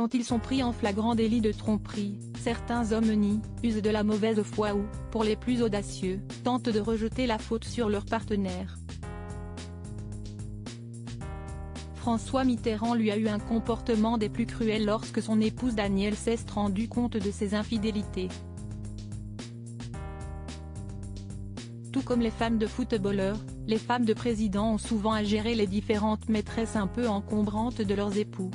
quand ils sont pris en flagrant délit de tromperie, certains hommes nient, usent de la mauvaise foi ou, pour les plus audacieux, tentent de rejeter la faute sur leur partenaire. François Mitterrand lui a eu un comportement des plus cruels lorsque son épouse Danielle s'est rendu compte de ses infidélités. Tout comme les femmes de footballeurs, les femmes de présidents ont souvent à gérer les différentes maîtresses un peu encombrantes de leurs époux.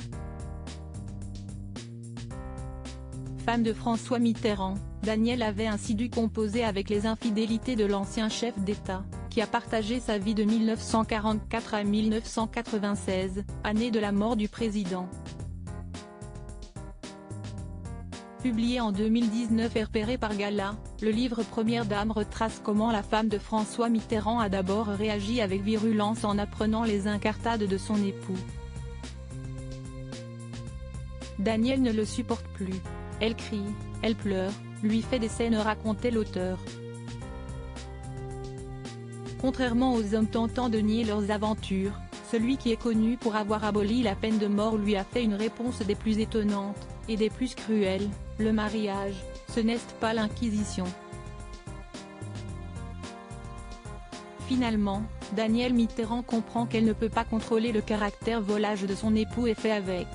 Femme de François Mitterrand, Danielle avait ainsi dû composer avec les infidélités de l'ancien chef d'État, qui a partagé sa vie de 1944 à 1996, année de la mort du président. Publié en 2019 et repéré par Gala, le livre Première Dame retrace comment la femme de François Mitterrand a d'abord réagi avec virulence en apprenant les incartades de son époux. Danielle ne le supporte plus. Elle crie, elle pleure, lui fait des scènes, racontait l'auteur. Contrairement aux hommes tentant de nier leurs aventures, celui qui est connu pour avoir aboli la peine de mort lui a fait une réponse des plus étonnantes, et des plus cruelles: le mariage, ce n'est pas l'Inquisition. Finalement, Danielle Mitterrand comprend qu'elle ne peut pas contrôler le caractère volage de son époux et fait avec.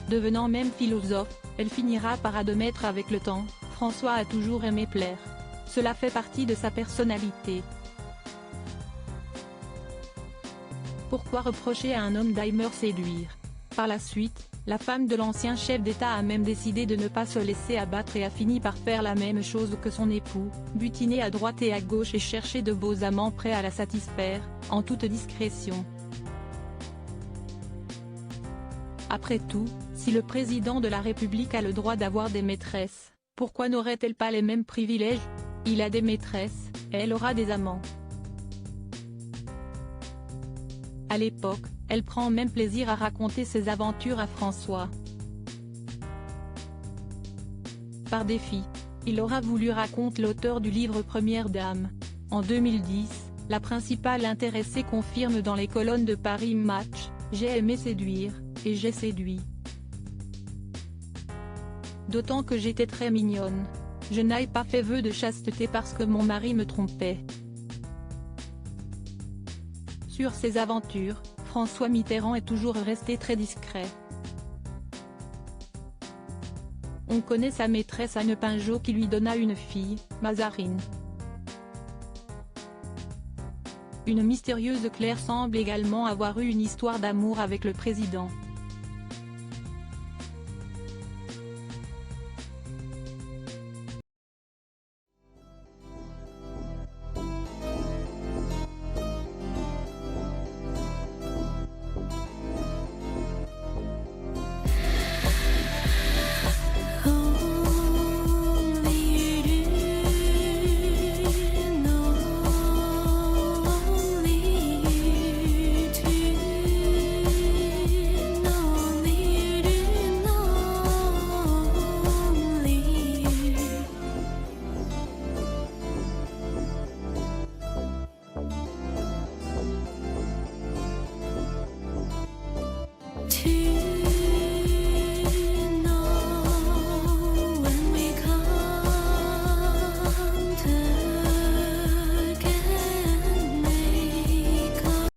Devenant même philosophe, elle finira par admettre avec le temps: François a toujours aimé plaire. Cela fait partie de sa personnalité. Pourquoi reprocher à un homme d'aimer séduire? Par la suite, la femme de l'ancien chef d'État a même décidé de ne pas se laisser abattre et a fini par faire la même chose que son époux, butiner à droite et à gauche et chercher de beaux amants prêts à la satisfaire, en toute discrétion. Après tout, si le président de la République a le droit d'avoir des maîtresses, pourquoi n'aurait-elle pas les mêmes privilèges? Il a des maîtresses, elle aura des amants. À l'époque, elle prend même plaisir à raconter ses aventures à François. Par défi, il aura voulu, raconte l'auteur du livre Première Dame. En 2010, la principale intéressée confirme dans les colonnes de Paris Match: j'ai aimé séduire, et j'ai séduit. D'autant que j'étais très mignonne. Je n'ai pas fait vœu de chasteté parce que mon mari me trompait. Sur ses aventures, François Mitterrand est toujours resté très discret. On connaît sa maîtresse Anne Pinjot qui lui donna une fille, Mazarine. Une mystérieuse Claire semble également avoir eu une histoire d'amour avec le président.